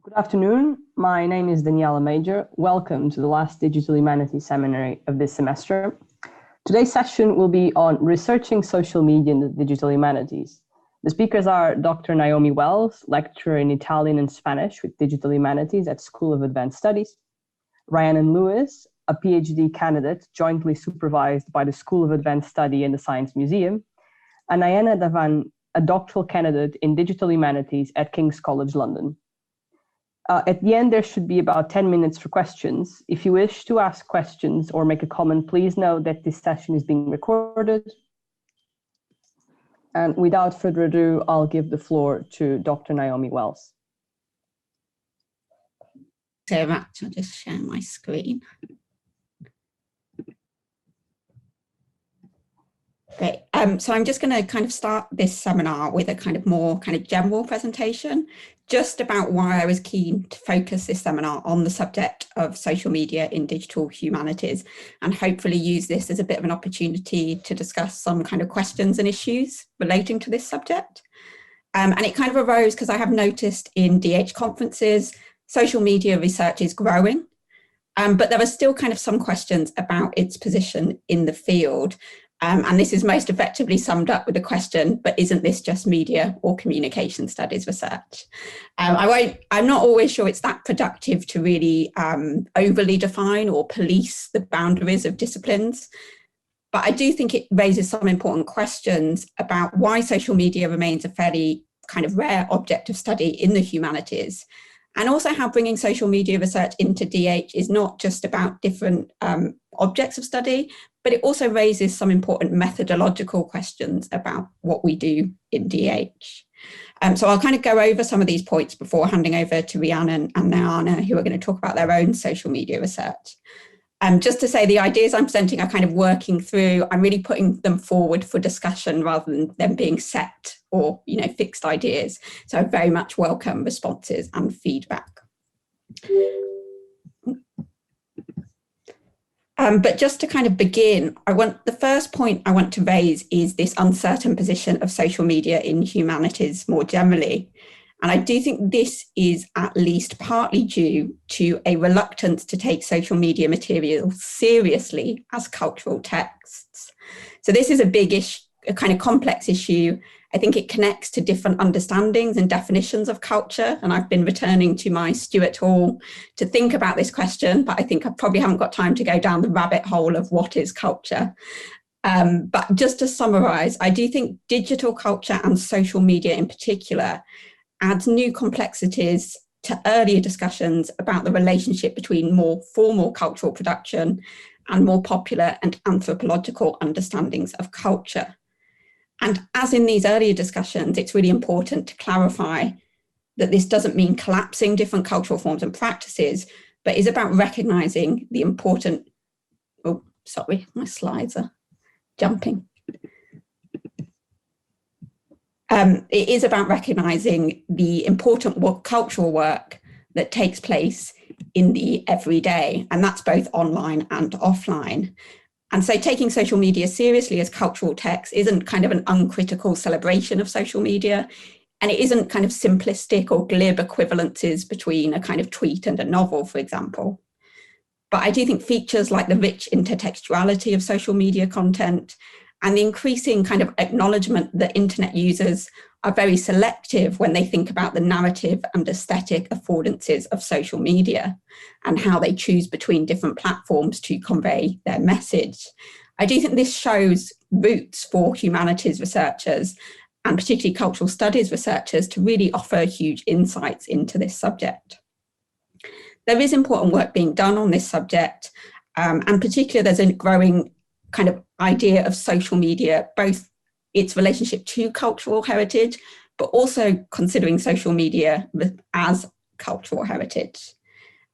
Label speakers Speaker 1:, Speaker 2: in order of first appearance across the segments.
Speaker 1: Good afternoon. My name is Daniela Major. Welcome to the last Digital Humanities Seminary of this semester. Today's session will be on researching social media in the digital humanities. The speakers are Dr. Naomi Wells, lecturer in Italian and Spanish with digital humanities at School of Advanced Studies, Rhiannon Lewis, a PhD candidate jointly supervised by the School of Advanced Study and the Science Museum, and Ayana Davan, a doctoral candidate in digital humanities at King's College London. At the end, there should be about 10 minutes for questions. If you wish to ask questions or make a comment, please note that this session is being recorded. And without further ado, I'll give the floor to Dr. Naomi Wells.
Speaker 2: So much. I'll just share my screen. Great. So I'm just going to kind of start this seminar with a more general presentation, just about why I was keen to focus this seminar on the subject of social media in digital humanities, and hopefully use this as a bit of an opportunity to discuss some kind of questions and issues relating to this subject. And it kind of arose because I have noticed in DH conferences, social media research is growing, but there are still kind of some questions about its position in the field. And this is most effectively summed up with the question, but isn't this just media or communication studies research? I'm not always sure it's that productive to really overly define or police the boundaries of disciplines. But I do think it raises some important questions about why social media remains a fairly kind of rare object of study in the humanities. And also how bringing social media research into DH is not just about different objects of study, but it also raises some important methodological questions about what we do in DH. So I'll kind of go over some of these points before handing over to Rhiannon and Nayana, who are going to talk about their own social media research. Just to say, the ideas I'm presenting are kind of working through. I'm really putting them forward for discussion rather than them being set or, fixed ideas. So I very much welcome responses and feedback. But just to kind of begin, the first point I want to raise is this uncertain position of social media in humanities more generally. And I do think this is at least partly due to a reluctance to take social media material seriously as cultural texts. So this is a big issue, a kind of complex issue. I think it connects to different understandings and definitions of culture. And I've been returning to my Stuart Hall to think about this question, but I think I probably haven't got time to go down the rabbit hole of what is culture. But just to summarize, I do think digital culture and social media in particular adds new complexities to earlier discussions about the relationship between more formal cultural production and more popular and anthropological understandings of culture. And as in these earlier discussions, it's really important to clarify that this doesn't mean collapsing different cultural forms and practices, but is about recognizing the important, oh, sorry, my slides are jumping. It is about recognizing the important cultural work that takes place in the everyday, and that's both online and offline. And so taking social media seriously as cultural text isn't kind of an uncritical celebration of social media, and it isn't kind of simplistic or glib equivalences between a kind of tweet and a novel, for example. But I do think features like the rich intertextuality of social media content and the increasing kind of acknowledgement that internet users are very selective when they think about the narrative and aesthetic affordances of social media and how they choose between different platforms to convey their message. I do think this shows roots for humanities researchers and particularly cultural studies researchers to really offer huge insights into this subject. There is important work being done on this subject, and particularly there's a growing kind of idea of social media, both its relationship to cultural heritage, but also considering social media as cultural heritage.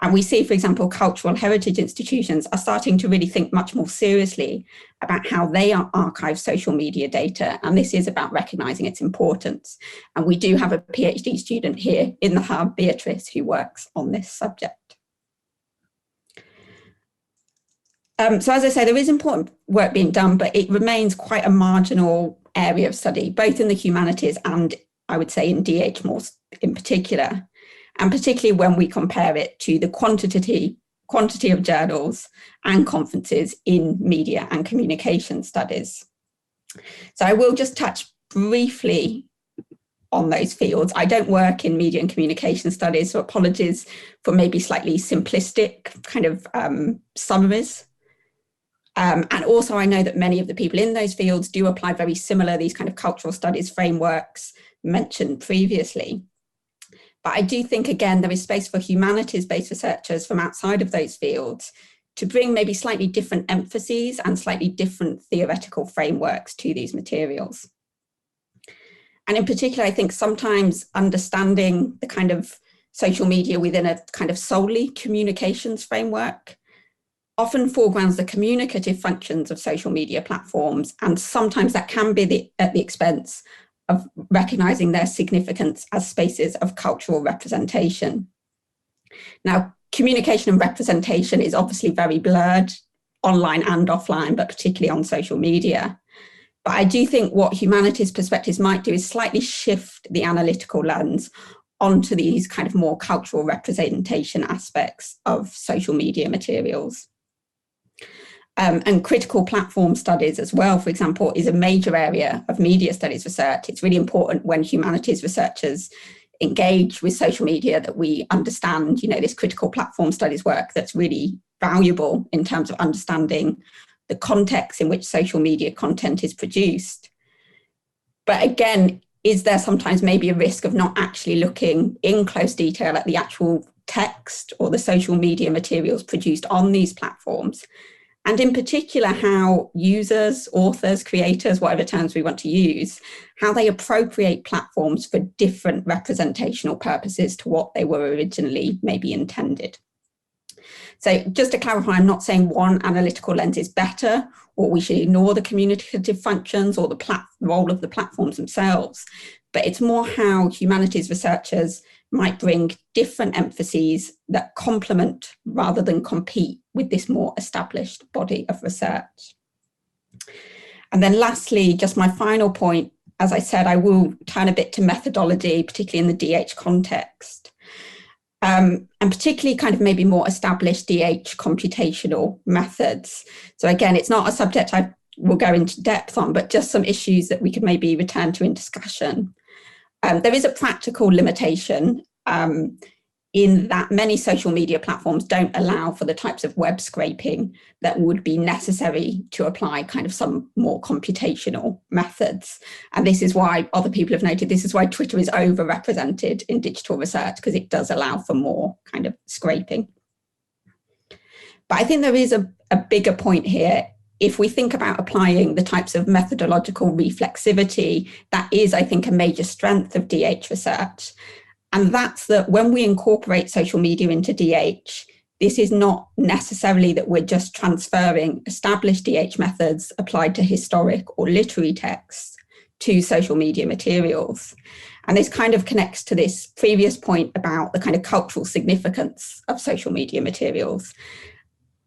Speaker 2: And we see, for example, cultural heritage institutions are starting to really think much more seriously about how they archive social media data. And this is about recognizing its importance. And we do have a PhD student here in the hub, Beatrice, who works on this subject. So as I say, there is important work being done, but it remains quite a marginal area of study, both in the humanities and I would say in DH more in particular. and particularly when we compare it to the quantity of journals and conferences in media and communication studies. So I will just touch briefly on those fields. I don't work in media and communication studies, so apologies for maybe slightly simplistic kind of summaries. And also I know that many of the people in those fields do apply very similar, these kind of cultural studies frameworks mentioned previously. But I do think, again, there is space for humanities-based researchers from outside of those fields to bring maybe slightly different emphases and slightly different theoretical frameworks to these materials. And in particular, I think sometimes understanding the kind of social media within a kind of solely communications framework often foregrounds the communicative functions of social media platforms, and sometimes that can be at the expense of recognizing their significance as spaces of cultural representation. Now, communication and representation is obviously very blurred online and offline, but particularly on social media. But I do think what humanities perspectives might do is slightly shift the analytical lens onto these kind of more cultural representation aspects of social media materials. And critical platform studies as well, for example, is a major area of media studies research. It's really important when humanities researchers engage with social media that we understand, this critical platform studies work that's really valuable in terms of understanding the context in which social media content is produced. But again, is there sometimes maybe a risk of not actually looking in close detail at the actual text or the social media materials produced on these platforms? And in particular, how users, authors, creators, whatever terms we want to use, how they appropriate platforms for different representational purposes to what they were originally maybe intended. So just to clarify, I'm not saying one analytical lens is better, or we should ignore the communicative functions or the role of the platforms themselves, but it's more how humanities researchers might bring different emphases that complement rather than compete with this more established body of research. And then lastly, just my final point, as I said, I will turn a bit to methodology, particularly in the DH context. And particularly kind of maybe more established DH computational methods. So again, it's not a subject I will go into depth on, but just some issues that we could maybe return to in discussion. There is a practical limitation in that many social media platforms don't allow for the types of web scraping that would be necessary to apply kind of some more computational methods. And this is why other people have noted, this is why Twitter is overrepresented in digital research, because it does allow for more kind of scraping. But I think there is a bigger point here. If we think about applying the types of methodological reflexivity, that is, I think, a major strength of DH research. And that's that when we incorporate social media into DH, this is not necessarily that we're just transferring established DH methods applied to historic or literary texts to social media materials. And this kind of connects to this previous point about the kind of cultural significance of social media materials.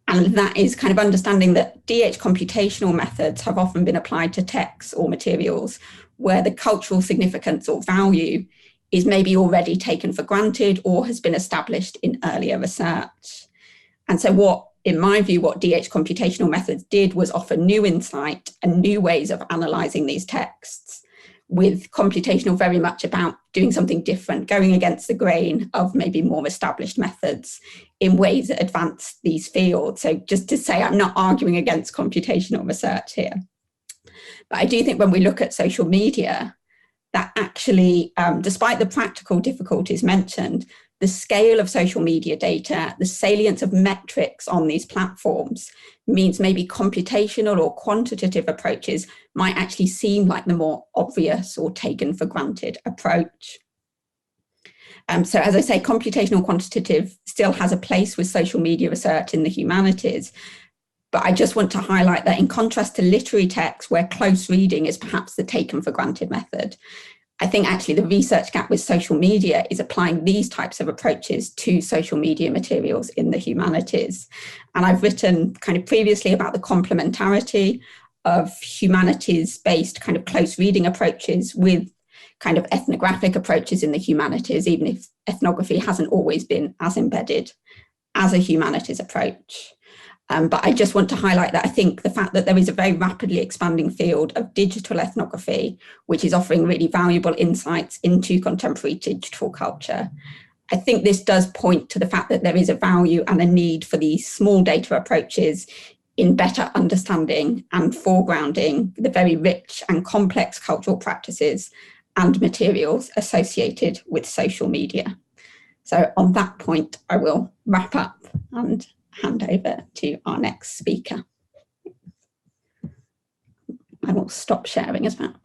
Speaker 2: And that is kind of understanding that DH computational methods have often been applied to texts or materials where the cultural significance or value is maybe already taken for granted or has been established in earlier research. And so in my view, what DH computational methods did was offer new insight and new ways of analysing these texts, with computational very much about doing something different, going against the grain of maybe more established methods in ways that advance these fields. So just to say, I'm not arguing against computational research here. But I do think when we look at social media, that actually, despite the practical difficulties mentioned, the scale of social media data, the salience of metrics on these platforms means maybe computational or quantitative approaches might actually seem like the more obvious or taken for granted approach. So as I say, computational quantitative still has a place with social media research in the humanities, but I just want to highlight that in contrast to literary texts where close reading is perhaps the taken for granted method, I think actually the research gap with social media is applying these types of approaches to social media materials in the humanities. And I've written kind of previously about the complementarity of humanities-based kind of close reading approaches with kind of ethnographic approaches in the humanities, even if ethnography hasn't always been as embedded as a humanities approach. But I just want to highlight that I think the fact that there is a very rapidly expanding field of digital ethnography, which is offering really valuable insights into contemporary digital culture. I think this does point to the fact that there is a value and a need for these small data approaches in better understanding and foregrounding the very rich and complex cultural practices and materials associated with social media. So on that point, I will wrap up and hand over to our next speaker. I will stop sharing as well.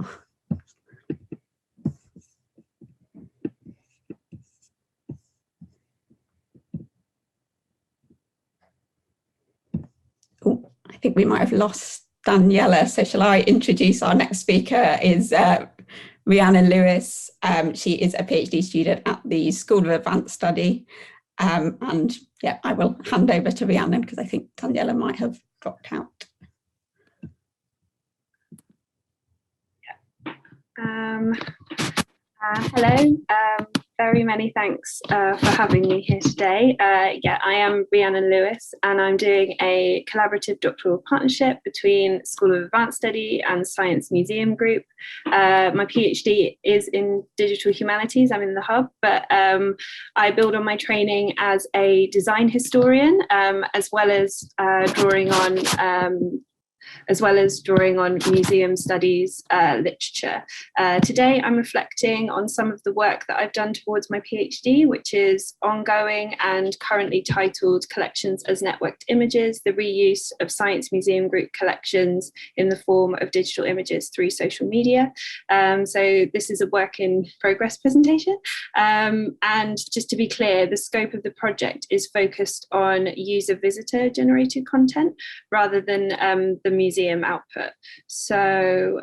Speaker 2: Oh, I think we might have lost Daniela. So shall I introduce our next speaker? Is Rhiannon Lewis. She is a PhD student at the School of Advanced Study. And yeah, I will hand over to Rhiannon because I think Daniela might have dropped out.
Speaker 3: Hello, very many thanks for having me here today. Yeah, I am Rhiannon Lewis and I'm doing a collaborative doctoral partnership between School of Advanced Study and Science Museum Group. My PhD is in digital humanities, I'm in the hub, but I build on my training as a design historian, as well as drawing on museum studies literature. Today, I'm reflecting on some of the work that I've done towards my PhD, which is ongoing and currently titled Collections as Networked Images, the reuse of Science Museum Group collections in the form of digital images through social media. So this is a work in progress presentation. And just to be clear, the scope of the project is focused on user visitor generated content rather than the museum output. So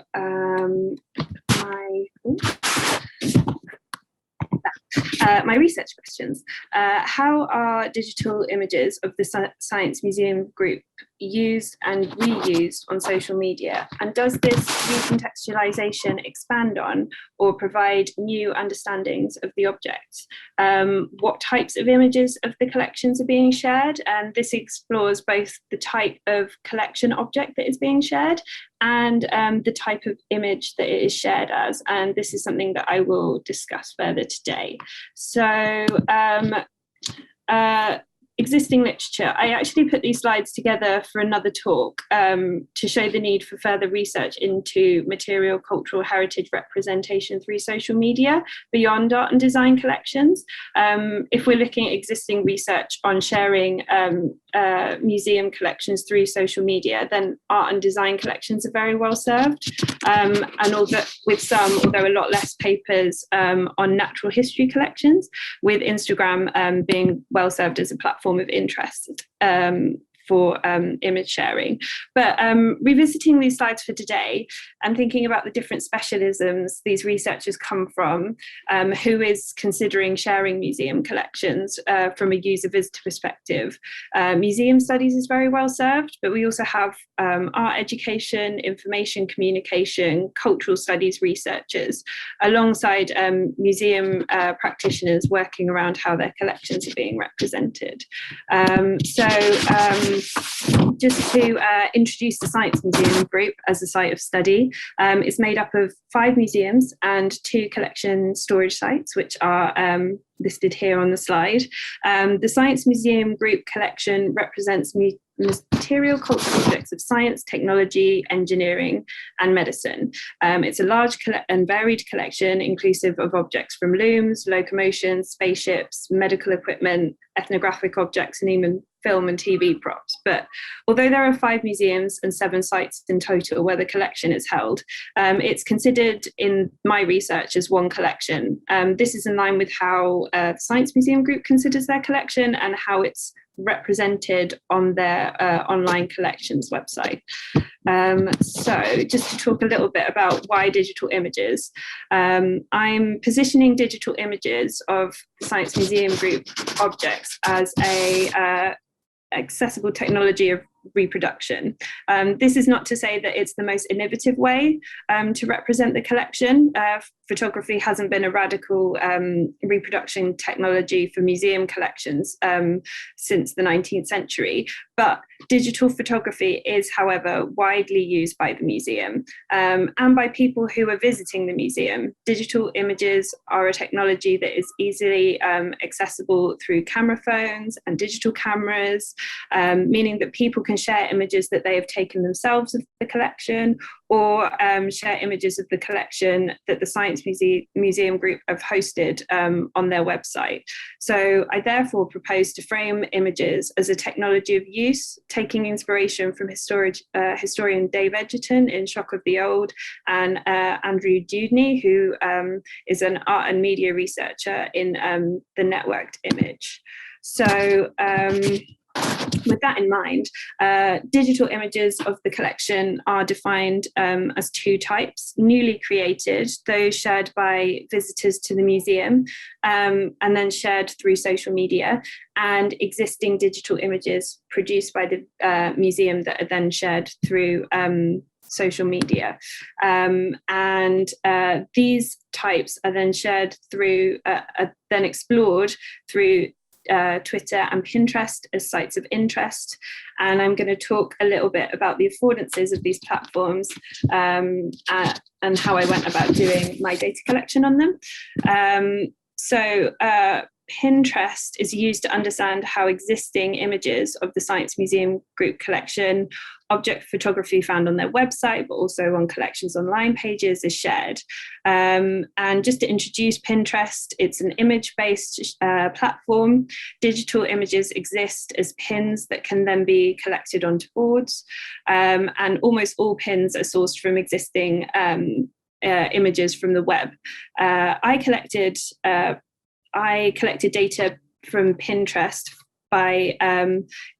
Speaker 3: my research questions. How are digital images of the Science Museum Group used and reused on social media? And does this recontextualization expand on or provide new understandings of the objects? What types of images of the collections are being shared? And this explores both the type of collection object that is being shared and the type of image that it is shared as. And this is something that I will discuss further today. So existing literature. I actually put these slides together for another talk to show the need for further research into material cultural heritage representation through social media beyond art and design collections. If we're looking at existing research on sharing museum collections through social media, then art and design collections are very well served. And although a lot less papers on natural history collections, with Instagram being well served as a platform of interest for image sharing. But revisiting these slides for today and thinking about the different specialisms these researchers come from, who is considering sharing museum collections from a user visitor perspective. Museum studies is very well served, but we also have art education, information communication, cultural studies researchers, alongside museum practitioners working around how their collections are being represented. Just to introduce the Science Museum Group as a site of study, it's made up of 5 museums and 2 collection storage sites, which are listed here on the slide. The Science Museum Group collection represents material cultural objects of science, technology, engineering, and medicine. It's a large and varied collection inclusive of objects from looms, locomotions, spaceships, medical equipment, ethnographic objects, and even film and TV props. But although there are 5 museums and 7 sites in total where the collection is held, it's considered in my research as one collection. This is in line with how the Science Museum Group considers their collection and how it's represented on their online collections website. So just to talk a little bit about why digital images. I'm positioning digital images of the Science Museum Group objects as a accessible technology of reproduction. This is not to say that it's the most innovative way to represent the collection. Photography hasn't been a radical reproduction technology for museum collections since the 19th century, but digital photography is, however, widely used by the museum and by people who are visiting the museum. Digital images are a technology that is easily accessible through camera phones and digital cameras, meaning that people can share images that they have taken themselves of the collection, or share images of the collection that the Science Museum Group have hosted on their website. So I therefore propose to frame images as a technology of use, taking inspiration from historian Dave Edgerton in Shock of the Old, and Andrew Dewdney, who is an art and media researcher in the networked image. So with that in mind, digital images of the collection are defined as two types: newly created, those shared by visitors to the museum and then shared through social media, and existing digital images produced by the museum that are then shared through social media. And these types are then shared through, then explored through Twitter and Pinterest as sites of interest. And I'm going to talk a little bit about the affordances of these platforms and how I went about doing my data collection on them. So Pinterest is used to understand how existing images of the Science Museum Group collection, object photography found on their website, but also on collections online pages, is shared. And just to introduce Pinterest, it's an image-based platform. Digital images exist as pins that can then be collected onto boards. And almost all pins are sourced from existing images from the web. I collected data from Pinterest by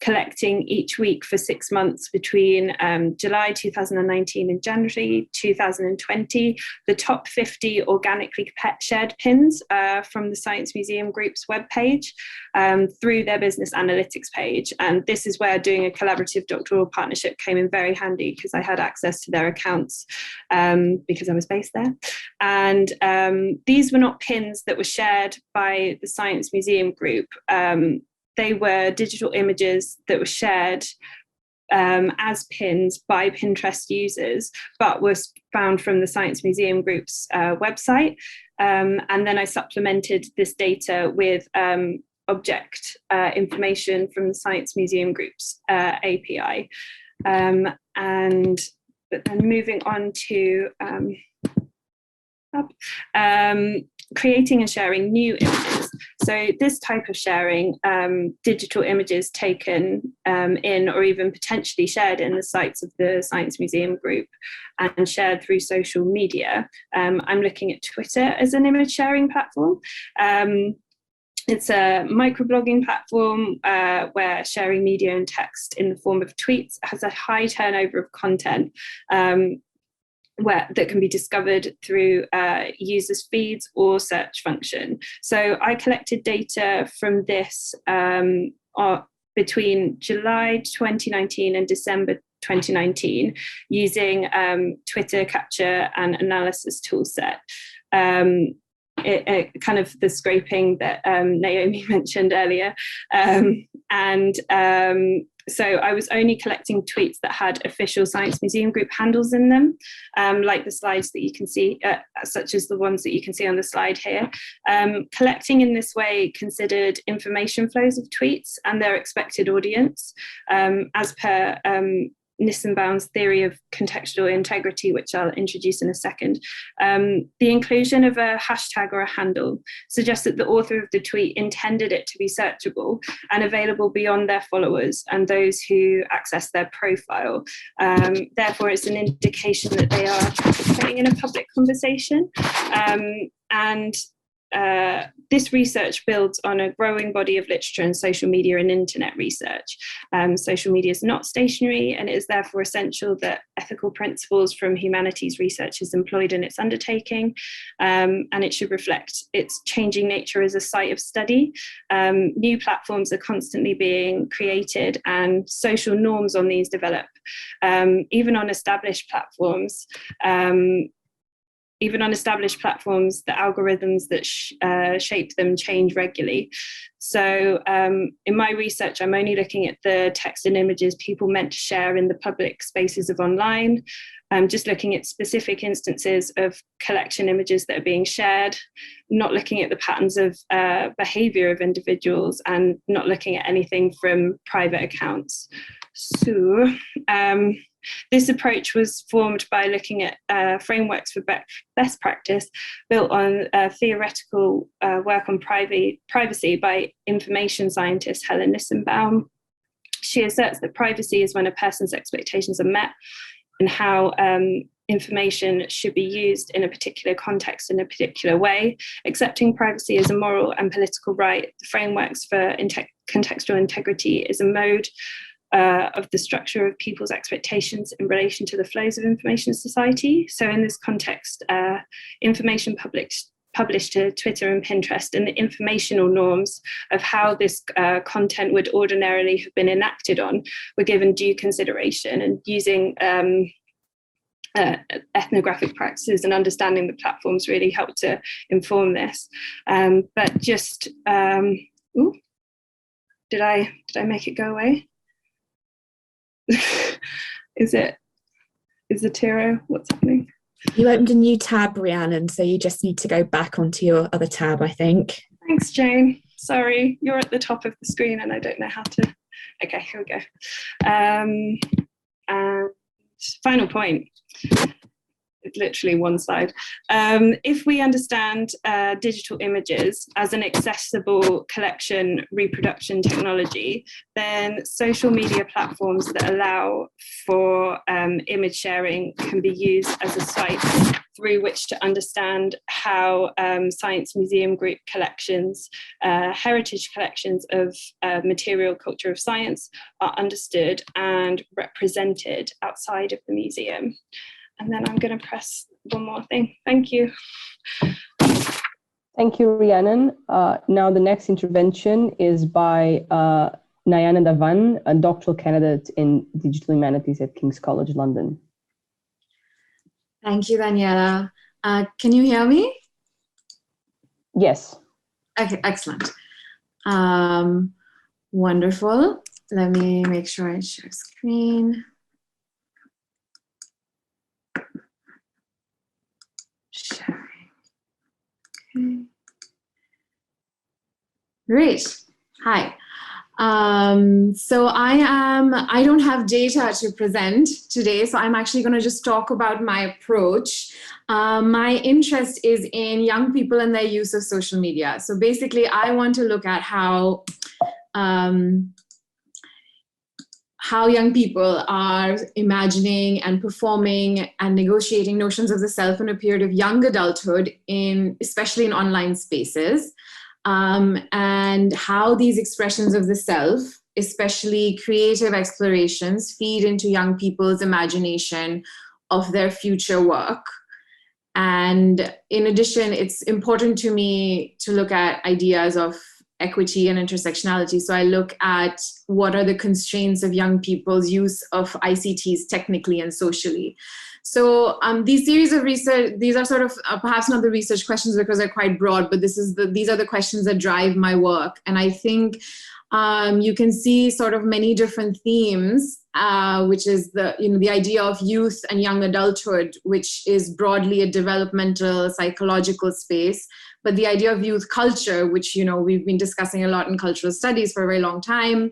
Speaker 3: collecting each week for 6 months between July 2019 and January 2020, the top 50 organically shared pins from the Science Museum Group's webpage through their business analytics page. And this is where doing a collaborative doctoral partnership came in very handy, because I had access to their accounts because I was based there. And these were not pins that were shared by the Science Museum Group. They were digital images that were shared as pins by Pinterest users, but was found from the Science Museum Group's website. And then I supplemented this data with object information from the Science Museum Group's API. But then moving on to creating and sharing new images. So this type of sharing, digital images taken in or even potentially shared in the sites of the Science Museum Group and shared through social media. I'm looking at Twitter as an image sharing platform. It's a microblogging platform where sharing media and text in the form of tweets has a high turnover of content that can be discovered through users' feeds or search function. So I collected data from this between July 2019 and December 2019 using Twitter capture and analysis toolset. Kind of the scraping that Naomi mentioned earlier. So I was only collecting tweets that had official Science Museum Group handles in them, like the slides that you can see, such as the ones that you can see on the slide here. Collecting in this way considered information flows of tweets and their expected audience, as per Nissenbaum's theory of contextual integrity, which I'll introduce in a second. The inclusion of a hashtag or a handle suggests that the author of the tweet intended it to be searchable and available beyond their followers and those who access their profile. Therefore, it's an indication that they are participating in a public conversation. this research builds on a growing body of literature in social media and internet research. Social media is not stationary, and it is therefore essential that ethical principles from humanities research is employed in its undertaking, and it should reflect its changing nature as a site of study. New platforms are constantly being created, and social norms on these develop. Even on established platforms, the algorithms that shape them change regularly. So in my research, I'm only looking at the text and images people meant to share in the public spaces of online. I'm just looking at specific instances of collection images that are being shared, not looking at the patterns of behavior of individuals, and not looking at anything from private accounts. So this approach was formed by looking at frameworks for best practice built on theoretical work on privacy by information scientist Helen Nissenbaum. She asserts that privacy is when a person's expectations are met and how information should be used in a particular context in a particular way. Accepting privacy as a moral and political right, the frameworks for contextual integrity is a mode of the structure of people's expectations in relation to the flows of information in society. So in this context, information published to Twitter and Pinterest and the informational norms of how this content would ordinarily have been enacted on were given due consideration, and using ethnographic practices and understanding the platforms really helped to inform this. But just, did I make it go away? Is the Tiro? What's happening?
Speaker 4: You opened a new tab, Rhiannon, so you just need to go back onto your other tab, I think.
Speaker 3: Thanks, Jane. Sorry, you're at the top of the screen and I don't know how to. Okay, here we go. And final point. It's literally one slide. If we understand digital images as an accessible collection reproduction technology, then social media platforms that allow for image sharing can be used as a site through which to understand how science museum group collections, heritage collections of material culture of science are understood and represented outside of the museum. And then I'm going to press one more thing. Thank you.
Speaker 1: Thank you, Rhiannon. Now the next intervention is by Nayana Dhawan, a doctoral candidate in digital humanities at King's College London.
Speaker 4: Thank you, Daniela. Can you hear me?
Speaker 1: Yes.
Speaker 4: Okay, excellent. Wonderful. Let me make sure I share screen. Sharing. Okay. Great. Hi. So I don't have data to present today, so I'm actually going to just talk about my approach. My interest is in young people and their use of social media. So basically, I want to look at how young people are imagining and performing and negotiating notions of the self in a period of young adulthood, especially in online spaces, and how these expressions of the self, especially creative explorations, feed into young people's imagination of their future work. And in addition, it's important to me to look at ideas of equity and intersectionality. So I look at what are the constraints of young people's use of ICTs technically and socially. So these series of research, these are sort of perhaps not the research questions because they're quite broad, but these are the questions that drive my work. And I think you can see sort of many different themes, which is the idea of youth and young adulthood, which is broadly a developmental psychological space. But the idea of youth culture, which we've been discussing a lot in cultural studies for a very long time.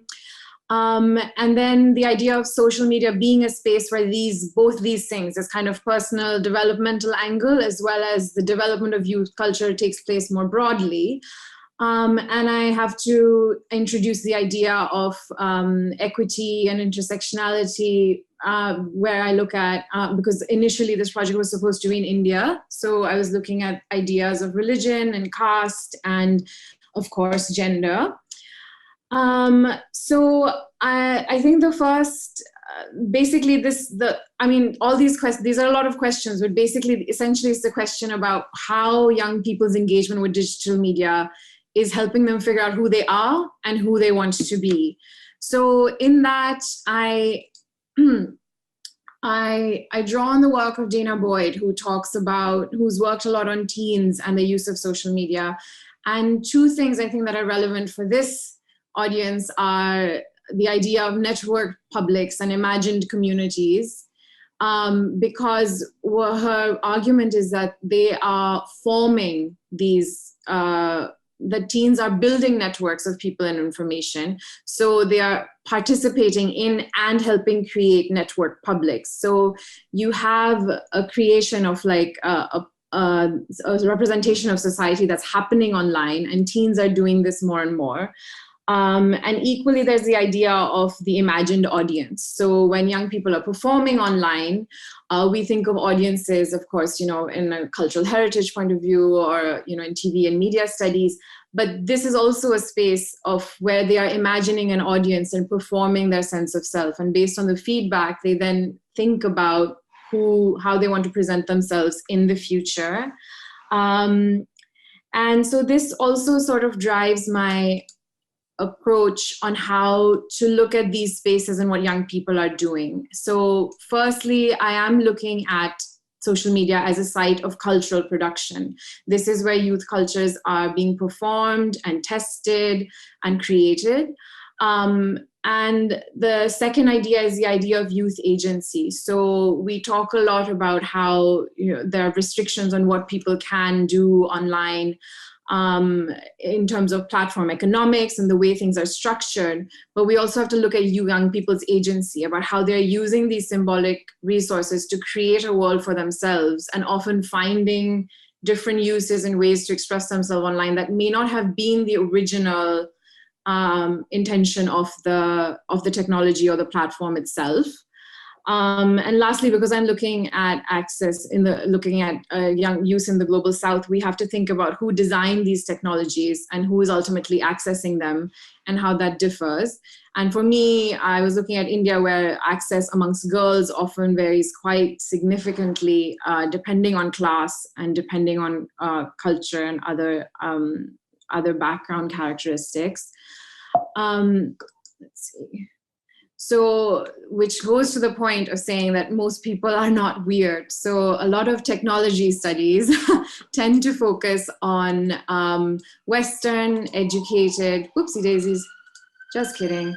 Speaker 4: And then the idea of social media being a space where both these things, this kind of personal developmental angle, as well as the development of youth culture takes place more broadly. And I have to introduce the idea of equity and intersectionality where I look at, because initially this project was supposed to be in India. So I was looking at ideas of religion and caste and, of course, gender. So I think the first, basically all these questions, these are a lot of questions, but basically, essentially it's the question about how young people's engagement with digital media is helping them figure out who they are and who they want to be. So in that, I draw on the work of Dana Boyd, who's worked a lot on teens and the use of social media. And two things I think that are relevant for this audience are the idea of network publics and imagined communities, because her argument is that they are forming these, the teens are building networks of people and information. So they are participating in and helping create network publics. So you have a creation of like a representation of society that's happening online, and teens are doing this more and more. And equally, there's the idea of the imagined audience. So when young people are performing online, we think of audiences, of course, in a cultural heritage point of view, or, in TV and media studies. But this is also a space of where they are imagining an audience and performing their sense of self. And based on the feedback, they then think about how they want to present themselves in the future. And so this also sort of drives my approach on how to look at these spaces and what young people are doing. So firstly, I am looking at social media as a site of cultural production. This is where youth cultures are being performed and tested and created. And the second idea is the idea of youth agency. So we talk a lot about how there are restrictions on what people can do online, in terms of platform economics and the way things are structured. But we also have to look at young people's agency, about how they're using these symbolic resources to create a world for themselves, and often finding different uses and ways to express themselves online that may not have been the original intention of the technology or the platform itself. And lastly, because I'm looking at access looking at young youth in the global south, we have to think about who designed these technologies and who is ultimately accessing them and how that differs. And for me, I was looking at India, where access amongst girls often varies quite significantly, depending on class and depending on culture and other background characteristics. Let's see. So, which goes to the point of saying that most people are not weird. So a lot of technology studies tend to focus on Western educated, whoopsie daisies, just kidding.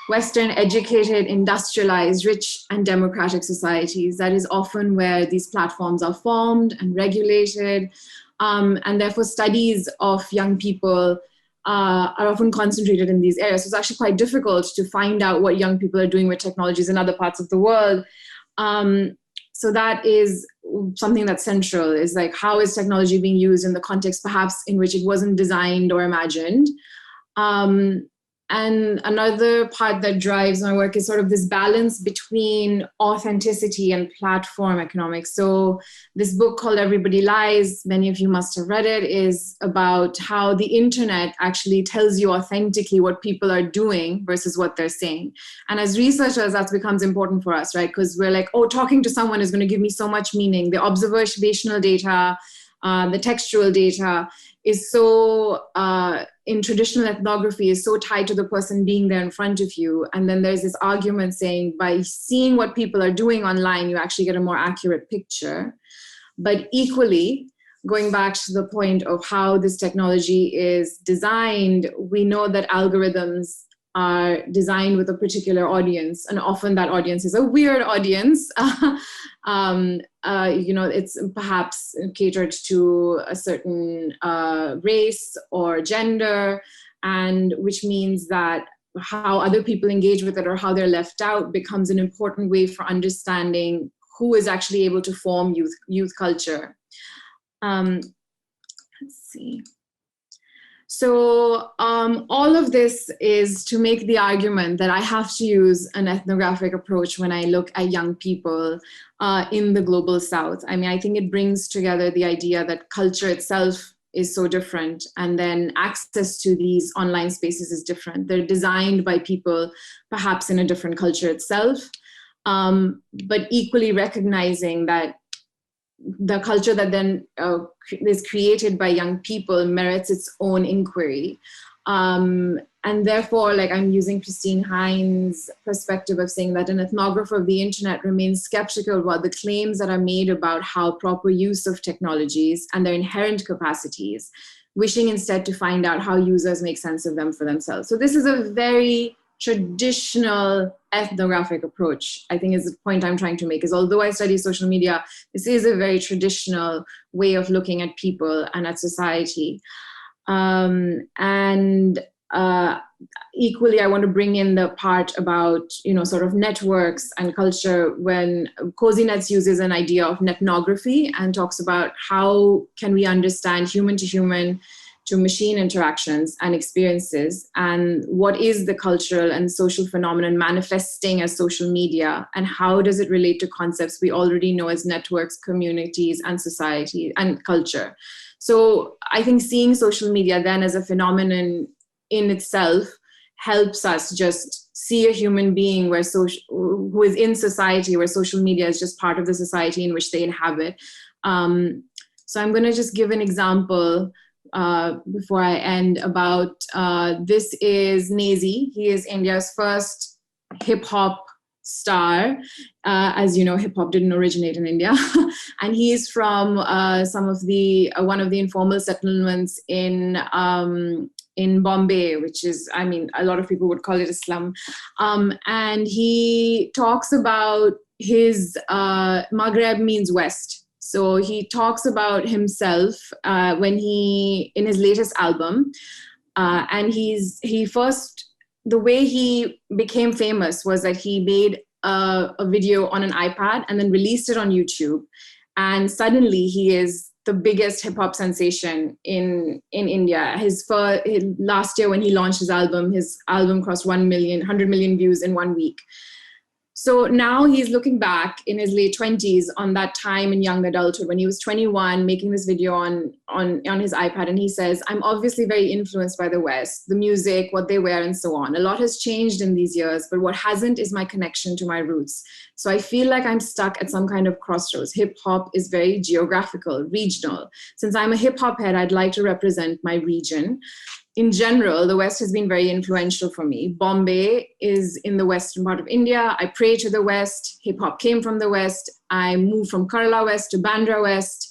Speaker 4: Western educated, industrialized, rich and democratic societies. That is often where these platforms are formed and regulated. And therefore studies of young people are often concentrated in these areas. So it's actually quite difficult to find out what young people are doing with technologies in other parts of the world. So that is something that's central, is like, how is technology being used in the context perhaps in which it wasn't designed or imagined? And another part that drives my work is sort of this balance between authenticity and platform economics. So this book called Everybody Lies, many of you must have read it, is about how the internet actually tells you authentically what people are doing versus what they're saying. And as researchers, that becomes important for us, right? Because we're like, oh, talking to someone is going to give me so much meaning. The observational data, the textual data is so, in traditional ethnography, is so tied to the person being there in front of you. And then there's this argument saying by seeing what people are doing online, you actually get a more accurate picture. But equally, going back to the point of how this technology is designed, we know that algorithms are designed with a particular audience, and often that audience is a weird audience. It's perhaps catered to a certain race or gender, and which means that how other people engage with it or how they're left out becomes an important way for understanding who is actually able to form youth culture. Let's see. So all of this is to make the argument that I have to use an ethnographic approach when I look at young people in the global South. I mean, I think it brings together the idea that culture itself is so different, and then access to these online spaces is different. They're designed by people perhaps in a different culture itself, but equally recognizing that the culture that then is created by young people merits its own inquiry. And therefore, like, I'm using Christine Hines' perspective of saying that an ethnographer of the internet remains skeptical about the claims that are made about how proper use of technologies and their inherent capacities, wishing instead to find out how users make sense of them for themselves. So this is a very traditional ethnographic approach, I think, is the point I'm trying to make, is although I study social media, this is a very traditional way of looking at people and at society. Equally, I want to bring in the part about, sort of networks and culture, when CozyNets uses an idea of netnography and talks about how can we understand human to machine interactions and experiences, and what is the cultural and social phenomenon manifesting as social media, and how does it relate to concepts we already know as networks, communities, and society and culture. So I think seeing social media then as a phenomenon in itself helps us just see a human being who is in society, where social media is just part of the society in which they inhabit. So I'm going to just give an example before I end about, this is Nazy. He is India's first hip hop star. As you know, hip hop didn't originate in India. And he's from one of the informal settlements in Bombay, which is, I mean, a lot of people would call it a slum. And he talks about his, Maghreb means West. So he talks about himself in his latest album, and the way he became famous was that he made a video on an iPad and then released it on YouTube, and suddenly he is the biggest hip hop sensation in India. Last year when he launched his album crossed 100 million views in 1 week. So now he's looking back in his late 20s on that time in young adulthood when he was 21, making this video on his iPad. And he says, I'm obviously very influenced by the West, the music, what they wear, and so on. A lot has changed in these years, but what hasn't is my connection to my roots. So I feel like I'm stuck at some kind of crossroads. Hip hop is very geographical, regional. Since I'm a hip hop head, I'd like to represent my region. In general, the West has been very influential for me. Bombay is in the western part of India. I pray to the West. Hip hop came from the West. I moved from Kerala West to Bandra West.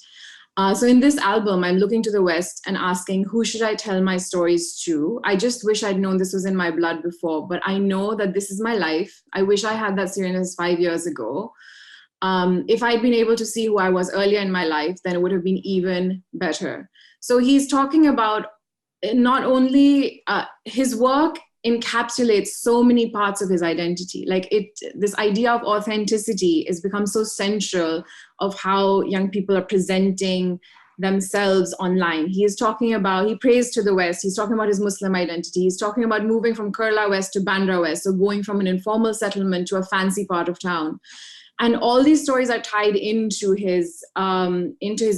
Speaker 4: So in this album, I'm looking to the West and asking, who should I tell my stories to? I just wish I'd known this was in my blood before, but I know that this is my life. I wish I had that seriousness 5 years ago. If I'd been able to see who I was earlier in my life, then it would have been even better. So he's talking about not only his work encapsulates so many parts of his identity. This idea of authenticity has become so central of how young people are presenting themselves online. He prays to the West. He's talking about his Muslim identity. He's talking about moving from Kerala West to Bandra West, so going from an informal settlement to a fancy part of town. And all these stories are tied into his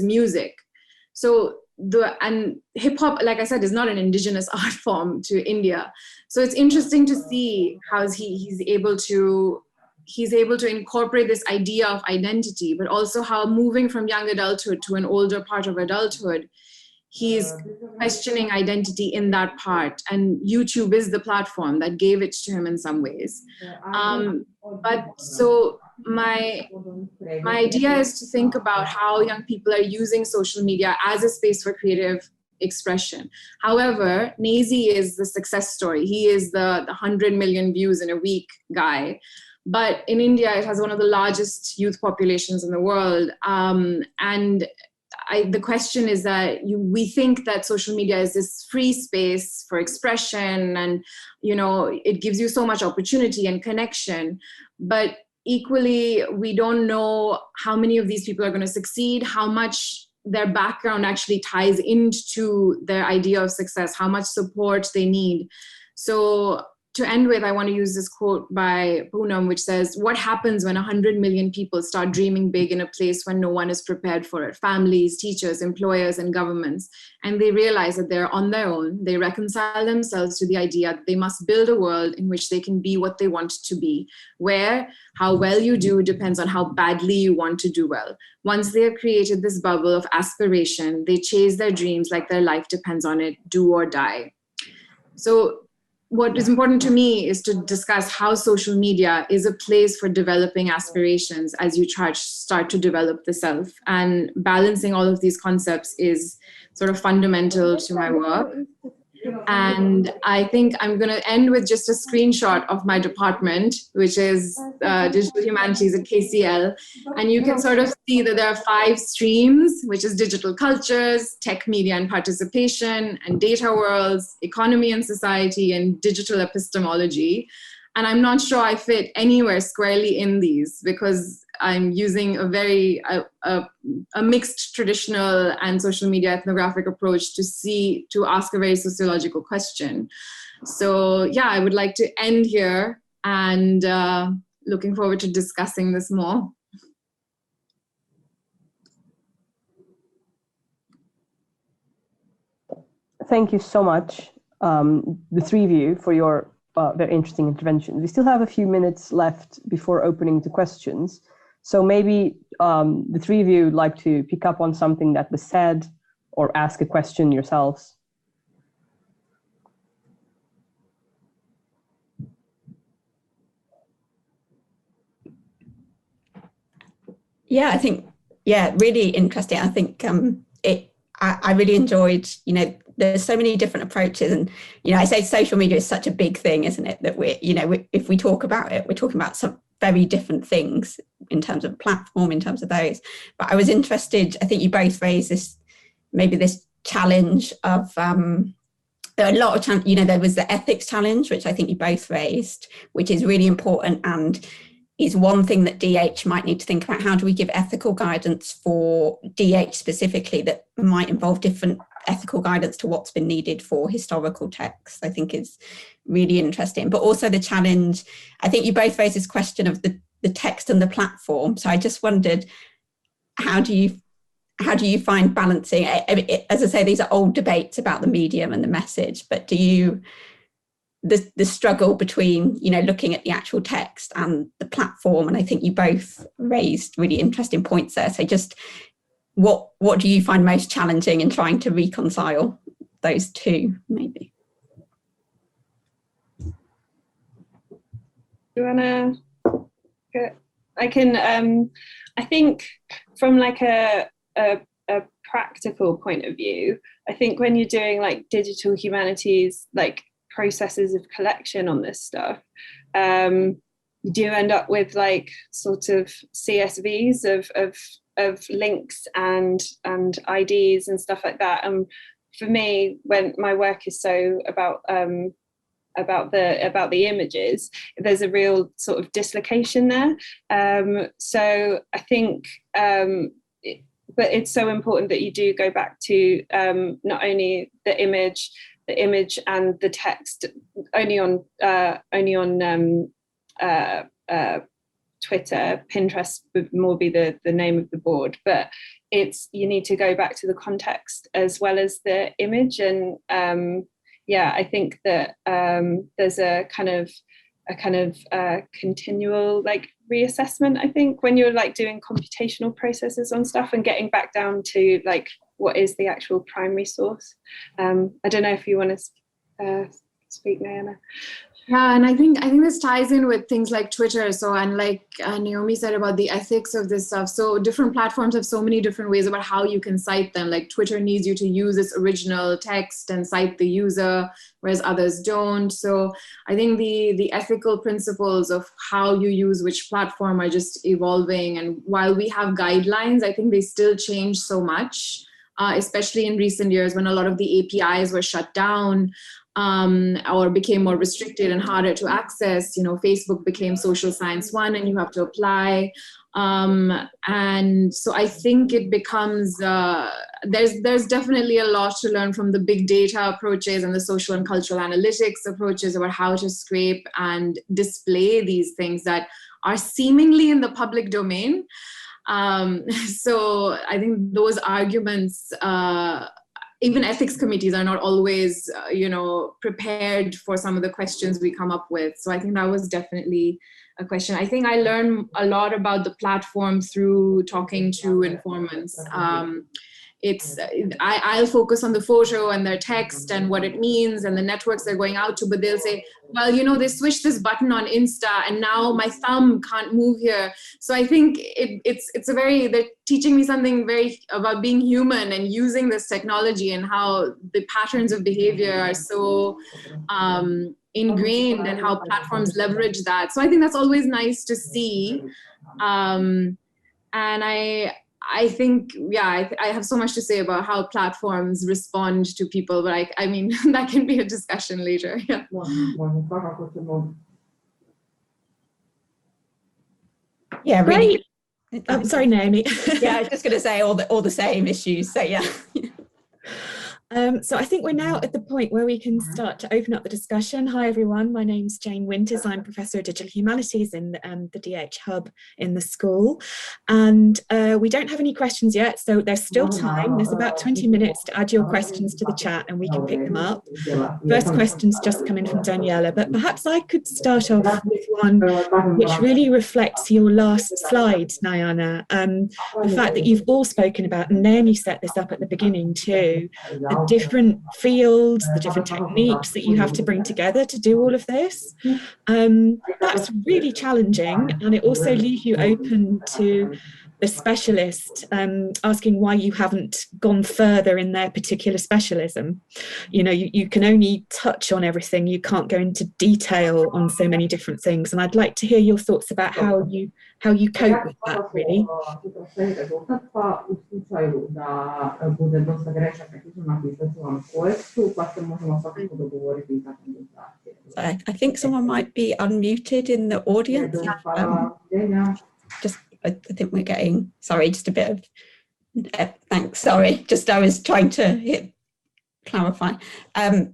Speaker 4: music. So and hip hop, like I said, is not an indigenous art form to India. So it's interesting to see how he's able to incorporate this idea of identity, but also how moving from young adulthood to an older part of adulthood, he's questioning identity in that part. And YouTube is the platform that gave it to him in some ways. My idea is to think about how young people are using social media as a space for creative expression. However, Nazy is the success story. He is the 100 million views in a week guy. But in India, it has one of the largest youth populations in the world. The question is that we think that social media is this free space for expression, and it gives you so much opportunity and connection. But equally, we don't know how many of these people are going to succeed, how much their background actually ties into their idea of success, how much support they need. So to end with, I want to use this quote by Poonam, which says, "What happens when 100 million people start dreaming big in a place when no one is prepared for it? Families, teachers, employers, and governments. And they realize that they're on their own. They reconcile themselves to the idea that they must build a world in which they can be what they want to be, where how well you do depends on how badly you want to do well. Once they have created this bubble of aspiration, they chase their dreams like their life depends on it, do or die." So what is important to me is to discuss how social media is a place for developing aspirations as you start to develop the self. And balancing all of these concepts is sort of fundamental to my work. And I think I'm going to end with just a screenshot of my department, which is Digital Humanities at KCL. And you can sort of see that there are 5 streams, which is digital cultures, tech, media and participation, and data worlds, economy and society, and digital epistemology. And I'm not sure I fit anywhere squarely in these because I'm using a very a mixed traditional and social media ethnographic approach to ask a very sociological question. So yeah, I would like to end here and looking forward to discussing this more.
Speaker 1: Thank you so much, the 3 of you, for your very interesting intervention. We still have a few minutes left before opening to questions. So maybe the 3 of you would like to pick up on something that was said or ask a question yourselves.
Speaker 2: Yeah, I think, really interesting. I think I really enjoyed, there's so many different approaches, and, I say social media is such a big thing, isn't it? That if we talk about it, we're talking about some very different things in terms of platform, in terms of those. But I was interested, I think you both raised this challenge of, there are a lot of, there was the ethics challenge, which I think you both raised, which is really important and is one thing that DH might need to think about. How do we give ethical guidance for DH specifically that might involve different ethical guidance to what's been needed for historical texts? I think is really interesting. But also the challenge, I think you both raised this question of the text and the platform. So I just wondered, how do you find balancing? As I say, these are old debates about the medium and the message, but do you, the struggle between, looking at the actual text and the platform, and I think you both raised really interesting points there. So just what do you find most challenging in trying to reconcile those two, maybe?
Speaker 3: Do you wanna go? I can, I think from like a practical point of view, I think when you're doing like digital humanities, like processes of collection on this stuff, you do end up with like sort of CSVs of links and IDs and stuff like that. And for me, when my work is so about the images, there's a real sort of dislocation there. So I think, but it's so important that you do go back to not only the image and the text only on Twitter. Pinterest would more be the name of the board, but you need to go back to the context as well as the image. And I think that there's a kind of continual like reassessment, I think, when you're like doing computational processes on stuff and getting back down to like what is the actual primary source. I don't know if you want to speak, Naomi.
Speaker 4: Yeah, and I think this ties in with things like Twitter. So, and like Naomi said about the ethics of this stuff. So different platforms have so many different ways about how you can cite them. Like Twitter needs you to use its original text and cite the user, whereas others don't. So I think the ethical principles of how you use which platform are just evolving. And while we have guidelines, I think they still change so much, especially in recent years when a lot of the APIs were shut down. or became more restricted and harder to access. Facebook became Social Science 1 and you have to apply. And so I think it becomes, there's definitely a lot to learn from the big data approaches and the social and cultural analytics approaches about how to scrape and display these things that are seemingly in the public domain. So I think those arguments, even ethics committees are not always, prepared for some of the questions we come up with. So I think that was definitely a question. I think I learned a lot about the platform through talking to informants. I'll focus on the photo and their text and what it means and the networks they're going out to, but they'll say, well, they switched this button on Insta and now my thumb can't move here. So I think they're teaching me something very about being human and using this technology and how the patterns of behavior are so ingrained and how platforms leverage that. So I think that's always nice to see. And I think, I have so much to say about how platforms respond to people, but I mean, that can be a discussion later. Yeah.
Speaker 2: Yeah, really.
Speaker 5: I'm sorry, Naomi.
Speaker 2: Yeah, I was just going to say all the same issues. So yeah.
Speaker 5: So I think we're now at the point where we can start to open up the discussion. Hi everyone, my name's Jane Winters. I'm Professor of Digital Humanities in the DH Hub in the school. And we don't have any questions yet, so there's still time. There's about 20 minutes to add your questions to the chat and we can pick them up. First question's just come in from Daniela, but perhaps I could start off with one which really reflects your last slide, Nayana. The fact that you've all spoken about, and Naomi set this up at the beginning too, the different fields, the different techniques that you have to bring together to do all of this. That's really challenging, and it also leaves you open to the specialist asking why you haven't gone further in their particular specialism. You can only touch on everything, you can't go into detail on so many different things, and I'd like to hear your thoughts about how you cope with that, really.
Speaker 2: I think someone might be unmuted in the audience. I think we're getting, sorry, just a bit of, thanks, sorry, just I was trying to clarify.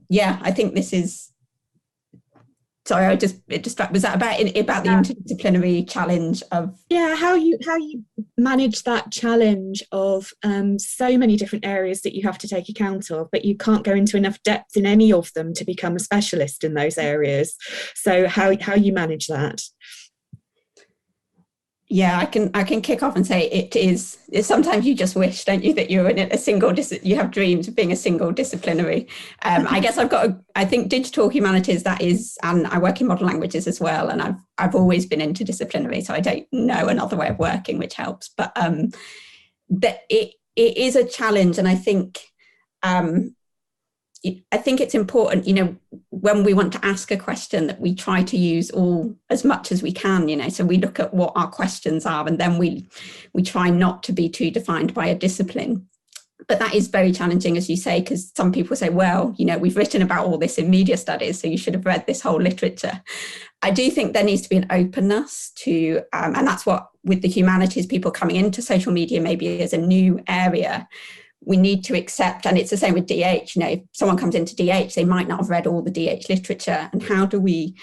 Speaker 2: Yeah, I think this is, sorry, was that about the interdisciplinary challenge of?
Speaker 5: Yeah, how you manage that challenge of so many different areas that you have to take account of, but you can't go into enough depth in any of them to become a specialist in those areas. So how you manage that?
Speaker 2: Yeah, I can kick off and say it's sometimes you just wish, don't you, that you're in you have dreams of being a single disciplinary. I guess I think digital humanities, that is, and I work in modern languages as well, and I've always been interdisciplinary, so I don't know another way of working, which helps. But that it is a challenge, and I think it's important, when we want to ask a question, that we try to use as much as we can, so we look at what our questions are, and then we try not to be too defined by a discipline. But that is very challenging, as you say, because some people say, well, we've written about all this in media studies, so you should have read this whole literature. I do think there needs to be an openness to, and that's what, with the humanities, people coming into social media maybe as a new area, we need to accept, and it's the same with DH, if someone comes into DH, they might not have read all the DH literature, and how do we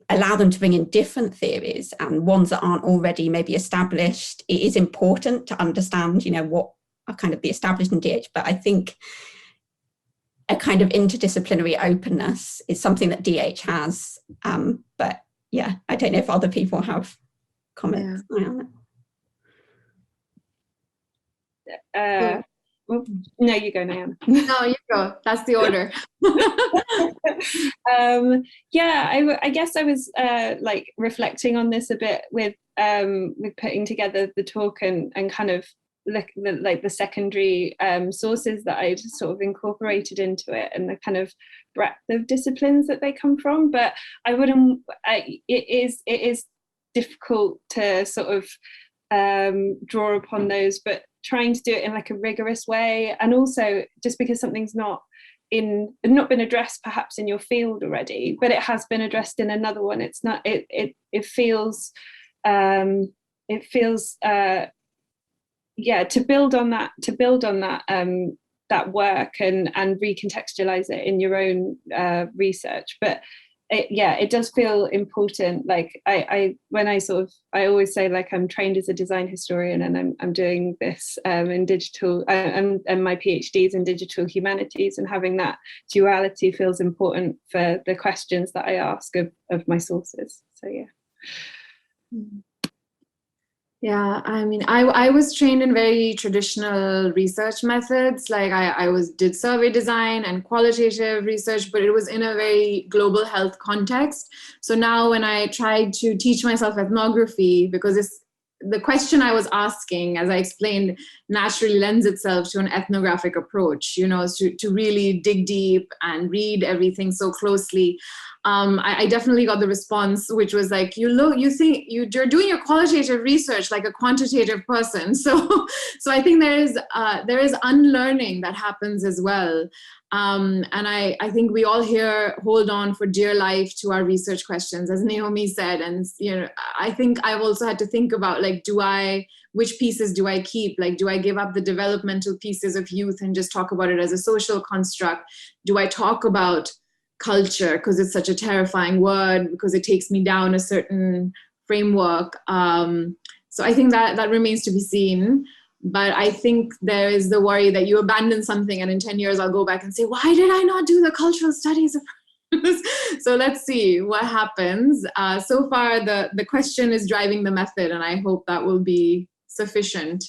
Speaker 2: allow them to bring in different theories and ones that aren't already maybe established? It is important to understand, what are kind of the established in DH, but I think a kind of interdisciplinary openness is something that DH has, but yeah, I don't know if other people have comments on
Speaker 3: it. No, you go, Naomi.
Speaker 4: No, you go. That's the order.
Speaker 3: I guess I was reflecting on this a bit with putting together the talk and kind of the secondary sources that I'd sort of incorporated into it, and the kind of breadth of disciplines that they come from. But it is difficult to sort of draw upon those, but trying to do it in like a rigorous way, and also just because something's not not been addressed perhaps in your field already, but it has been addressed in another one. It's not, it feels to build on that that work and recontextualize it in your own research. But it does feel important. Like I always say, like, I'm trained as a design historian, and I'm doing this in digital, and my PhD is in digital humanities, and having that duality feels important for the questions that I ask of my sources. So yeah.
Speaker 4: Yeah, I mean, I was trained in very traditional research methods. Like I did survey design and qualitative research, but it was in a very global health context. So now when I tried to teach myself ethnography, because the question I was asking, as I explained, naturally lends itself to an ethnographic approach, to really dig deep and read everything so closely. I definitely got the response, which was like, you think you're doing your qualitative research like a quantitative person. So I think there is unlearning that happens as well. And I think we all here hold on for dear life to our research questions, as Naomi said. And, I think I've also had to think about, like, which pieces do I keep? Like, do I give up the developmental pieces of youth and just talk about it as a social construct? Do I talk about culture because it's such a terrifying word, because it takes me down a certain framework? So I think that remains to be seen. But I think there is the worry that you abandon something and in 10 years I'll go back and say, why did I not do the cultural studies of So let's see what happens. So far, the question is driving the method, and I hope that will be sufficient.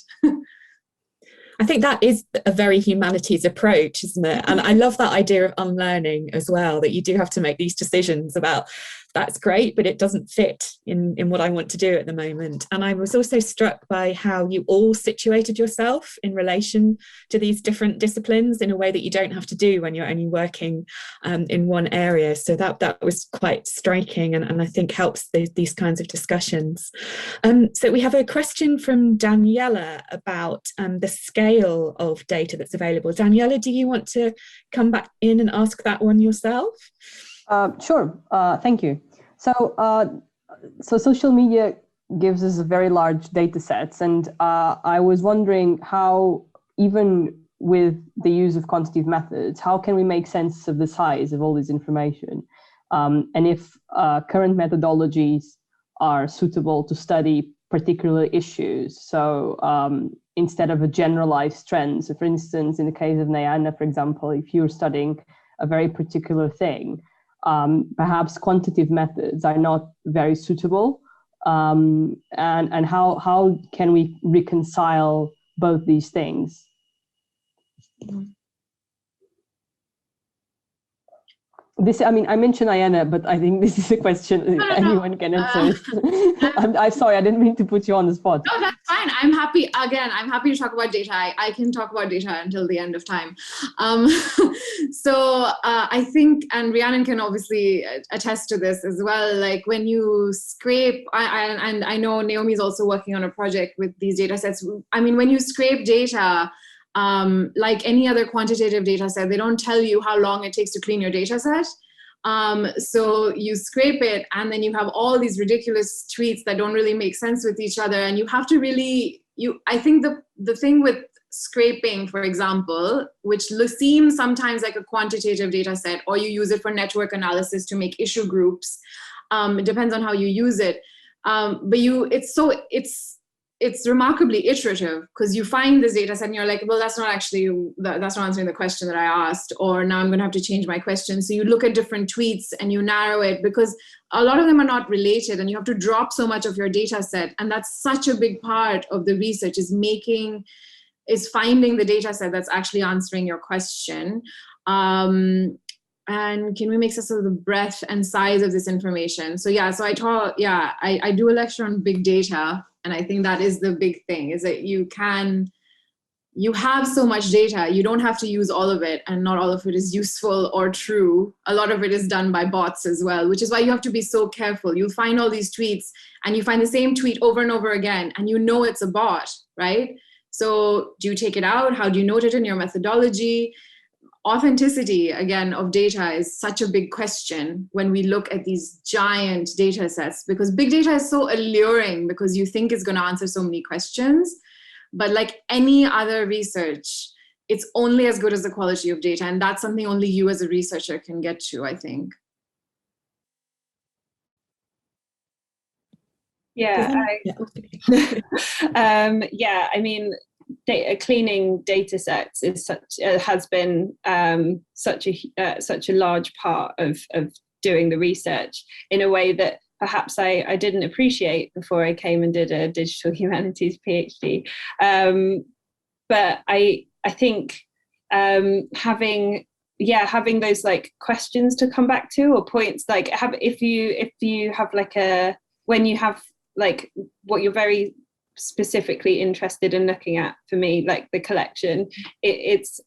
Speaker 5: I think that is a very humanities approach, isn't it? And I love that idea of unlearning as well, that you do have to make these decisions about, that's great, but it doesn't fit in what I want to do at the moment. And I was also struck by how you all situated yourself in relation to these different disciplines in a way that you don't have to do when you're only working in one area. So that was quite striking, and I think helps these kinds of discussions. So we have a question from Daniela about the scale of data that's available. Daniela, do you want to come back in and ask that one yourself?
Speaker 1: Sure. Thank you. So social media gives us a very large data sets, and I was wondering how, even with the use of quantitative methods, how can we make sense of the size of all this information, and if current methodologies are suitable to study particular issues. So instead of a generalized trend, so for instance, in the case of Nayana, for example, if you're studying a very particular thing, perhaps quantitative methods are not very suitable, and how can we reconcile both these things? I mentioned Ayana, but I think this is a question anyone can answer. I'm sorry, I didn't mean to put you on the spot.
Speaker 4: No, that's fine. I'm happy to talk about data. I can talk about data until the end of time. So I think, and Rhiannon can obviously attest to this as well, like when you scrape, and I know Naomi's also working on a project with these data sets. I mean, when you scrape data, like any other quantitative data set, they don't tell you how long it takes to clean your data set. So you scrape it, and then you have all these ridiculous tweets that don't really make sense with each other. And you have to really, I think the thing with scraping, for example, which seems sometimes like a quantitative data set, or you use it for network analysis to make issue groups. It depends on how you use it. But it's remarkably iterative, because you find this data set and you're like, well, that's not answering the question that I asked, or now I'm going to have to change my question. So you look at different tweets and you narrow it, because a lot of them are not related, and you have to drop so much of your data set. And that's such a big part of the research, is finding the data set that's actually answering your question. And can we make sense of the breadth and size of this information? So I do a lecture on big data. And I think that is the big thing, is that you have so much data, you don't have to use all of it, and not all of it is useful or true. A lot of it is done by bots as well, which is why you have to be so careful. You'll find all these tweets, and you find the same tweet over and over again, and you know it's a bot, right? So do you take it out? How do you note it in your methodology? authenticity, again, of data is such a big question when we look at these giant data sets, because big data is so alluring because you think it's going to answer so many questions. But like any other research, it's only as good as the quality of data. And that's something only you as a researcher can get to, I think.
Speaker 3: Yeah, yeah, I mean, cleaning data sets is has been such a large part of doing the research in a way that perhaps I didn't appreciate before I came and did a digital humanities PhD. But I think having those like questions to come back to, or points, like if you have like when you have like what you're very specifically interested in looking at, for me, like the collection, it's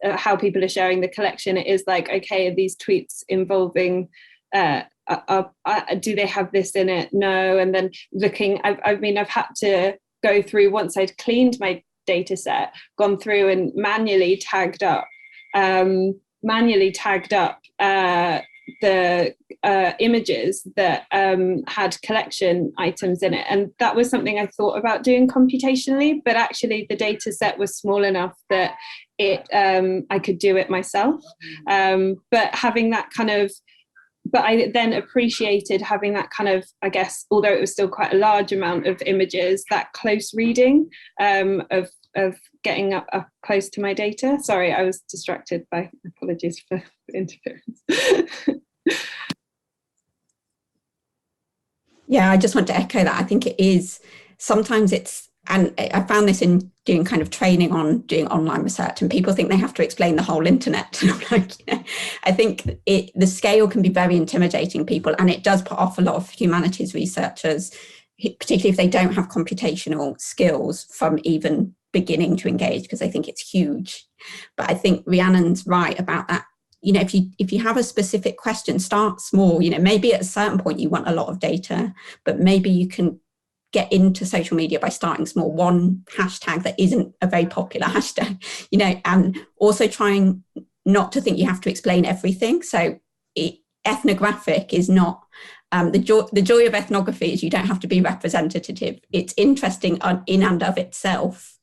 Speaker 3: how people are sharing the collection. It is like, okay, are these tweets involving do they have this in it? No. And then looking, I've had to go through, once I'd cleaned my data set, gone through and manually tagged up the images that had collection items in it. And that was something I thought about doing computationally, but actually the data set was small enough that I could do it myself. But having that kind of, but I then appreciated having that kind of, I guess, although it was still quite a large amount of images, that close reading of getting up close to my data. Sorry, I was distracted by, apologies for interference.
Speaker 2: Yeah, I just want to echo that. I think it is, sometimes it's, and I found this in doing kind of training on doing online research, and people think they have to explain the whole internet. Like, I think the scale can be very intimidating people, and it does put off a lot of humanities researchers, particularly if they don't have computational skills, from even beginning to engage, because I think it's huge. But I think Rhiannon's right about that. You know, if you have a specific question, start small. You know, maybe at a certain point you want a lot of data, but maybe you can get into social media by starting small. One hashtag that isn't a very popular hashtag, you know, and also trying not to think you have to explain everything. So ethnographic is not, the joy of ethnography is you don't have to be representative. It's interesting in and of itself.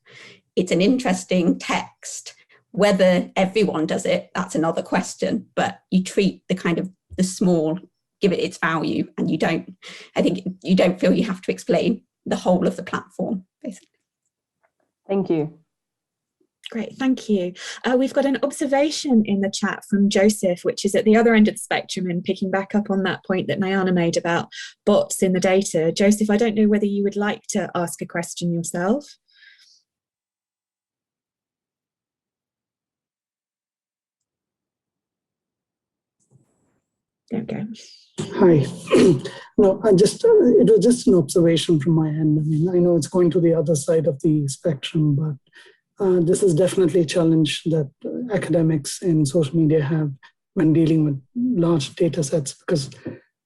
Speaker 2: It's an interesting text. Whether everyone does it, that's another question, but you treat the kind of the small, give it its value, and I think you don't feel you have to explain the whole of the platform, basically.
Speaker 1: Thank you.
Speaker 5: Great, thank you. We've got an observation in the chat from Joseph, which is at the other end of the spectrum, and picking back up on that point that Nyana made about bots in the data. Joseph, I don't know whether you would like to ask a question yourself. There we go.
Speaker 6: Hi. No, it was just an observation from my end. I mean, I know it's going to the other side of the spectrum, but this is definitely a challenge that academics in social media have when dealing with large data sets, because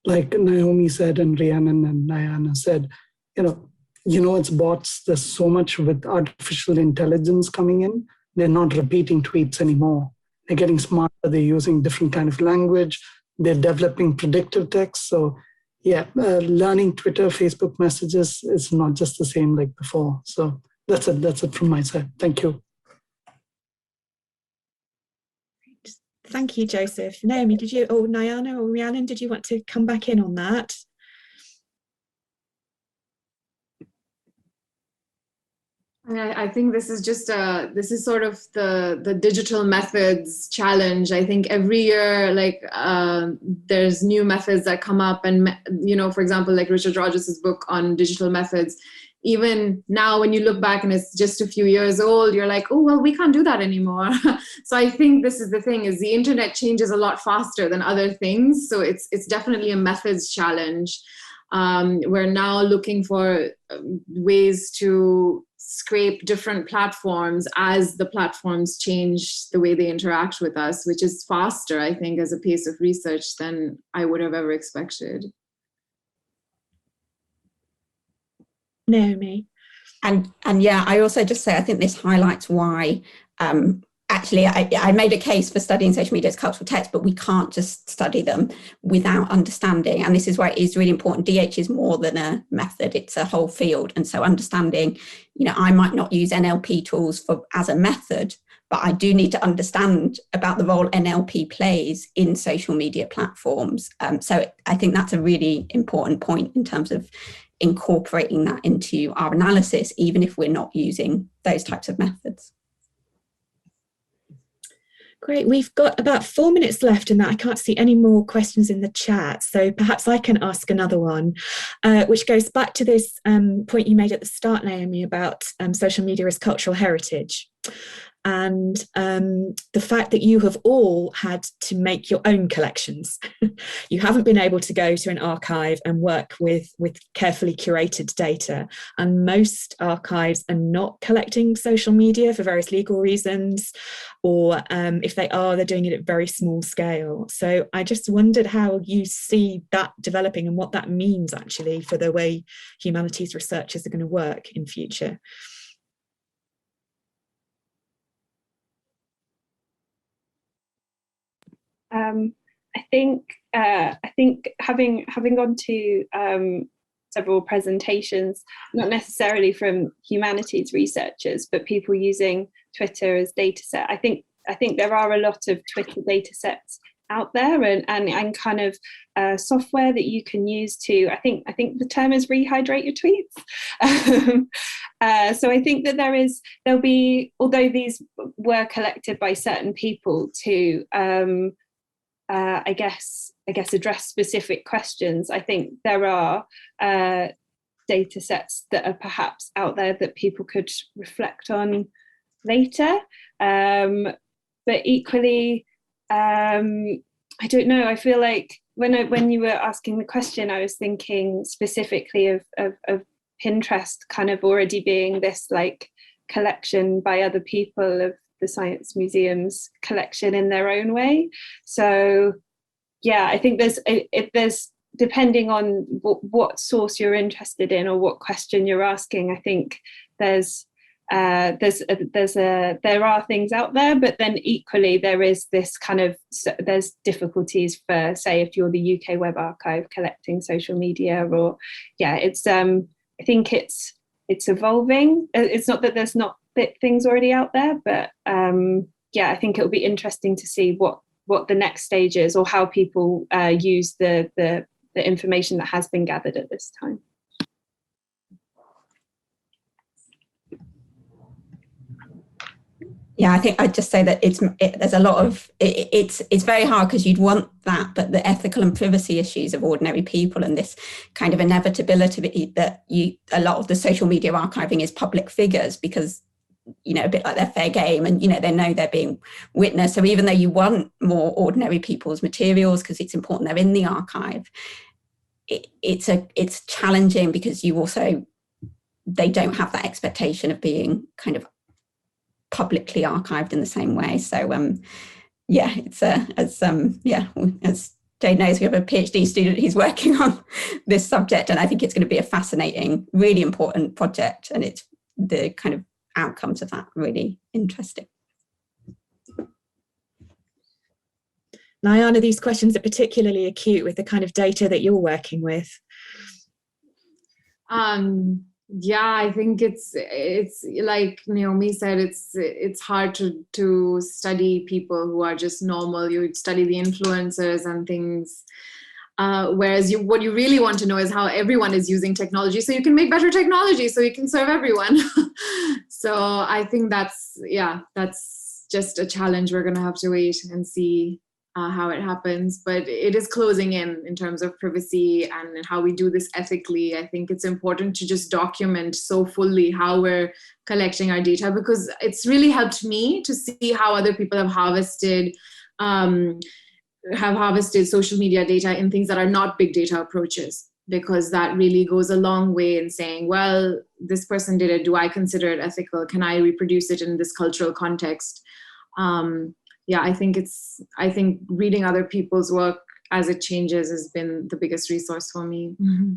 Speaker 6: like Naomi said, and Rhiannon and Nyana said, you know, it's bots. There's so much with artificial intelligence coming in. They're not repeating tweets anymore. They're getting smarter. They're using different kind of language. They're developing predictive text. So yeah, learning Twitter, Facebook messages is not just the same like before. So that's it from my side. Thank you.
Speaker 5: Thank you, Joseph. Naomi, Nyana or Rhiannon, did you want to come back in on that?
Speaker 4: I think this is just this is sort of the digital methods challenge. I think every year, like there's new methods that come up, and you know, for example, like Richard Rogers' book on digital methods. Even now, when you look back and it's just a few years old, you're like, oh well, we can't do that anymore. So I think this is the thing: is the internet changes a lot faster than other things. So it's definitely a methods challenge. We're now looking for ways to scrape different platforms as the platforms change the way they interact with us, which is faster, I think, as a pace of research than I would have ever expected.
Speaker 5: Naomi.
Speaker 2: And yeah, I also just say, I think this highlights why actually, I made a case for studying social media as cultural text, but we can't just study them without understanding. And this is where it is really important. DH is more than a method, it's a whole field. And so understanding, I might not use NLP tools as a method, but I do need to understand about the role NLP plays in social media platforms. So I think that's a really important point in terms of incorporating that into our analysis, even if we're not using those types of methods.
Speaker 5: Great, we've got about 4 minutes left in that. I can't see any more questions in the chat, so perhaps I can ask another one, which goes back to this point you made at the start, Naomi, about social media as cultural heritage. And the fact that you have all had to make your own collections. You haven't been able to go to an archive and work with carefully curated data. And most archives are not collecting social media for various legal reasons, or if they are, they're doing it at very small scale. So I just wondered how you see that developing and what that means actually for the way humanities researchers are going to work in future.
Speaker 3: I think having gone to several presentations, not necessarily from humanities researchers, but people using Twitter as Dataset. I think there are a lot of Twitter datasets out there, and kind of software that you can use to. I think the term is rehydrate your tweets. So I think that there'll be, although these were collected by certain people to I guess address specific questions, I think there are data sets that are perhaps out there that people could reflect on later. But equally, I don't know, I feel like when you were asking the question, I was thinking specifically of Pinterest kind of already being this like collection by other people of the Science Museum's collection in their own way. So yeah, I think there's depending on what source you're interested in or what question you're asking, I think there are things out there, but then equally there is this kind of, there's difficulties for, say, if you're the UK Web Archive collecting social media, or yeah, it's I think it's evolving. It's not that there's not things already out there, but yeah, I think it'll be interesting to see what the next stage is, or how people use the information that has been gathered at this time.
Speaker 2: Yeah, I think I'd just say that there's a lot of, it's very hard because you'd want that, but the ethical and privacy issues of ordinary people and this kind of inevitability that a lot of the social media archiving is public figures, because, you know, a bit like they're fair game and, you know, they know they're being witnessed. So even though you want more ordinary people's materials because it's important they're in the archive, it's challenging because they don't have that expectation of being kind of publicly archived in the same way. So yeah, it's as Jade knows, we have a PhD student who's working on this subject, and I think it's going to be a fascinating, really important project, and it's the kind of outcomes of that really interesting.
Speaker 5: Nyana, these questions are particularly acute with the kind of data that you're working with.
Speaker 4: Yeah, I think it's like Naomi said, it's hard to study people who are just normal. You would study the influencers and things, whereas what you really want to know is how everyone is using technology, so you can make better technology, so you can serve everyone. So I think that's just a challenge. We're going to have to wait and see how it happens, but it is closing in terms of privacy and how we do this ethically. I think it's important to just document so fully how we're collecting our data, because it's really helped me to see how other people have harvested social media data in things that are not big data approaches, because that really goes a long way in saying, well, this person did it, do I consider it ethical? Can I reproduce it in this cultural context? Yeah, I think reading other people's work as it changes has been the biggest resource for me.
Speaker 5: Mm-hmm.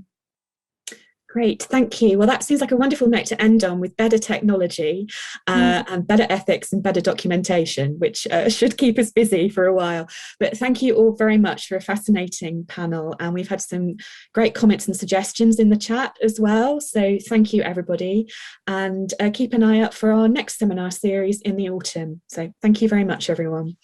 Speaker 5: Great, thank you. Well, that seems like a wonderful note to end on, with better technology and better ethics and better documentation, which should keep us busy for a while. But thank you all very much for a fascinating panel. And we've had some great comments and suggestions in the chat as well. So thank you, everybody. And keep an eye out for our next seminar series in the autumn. So thank you very much, everyone.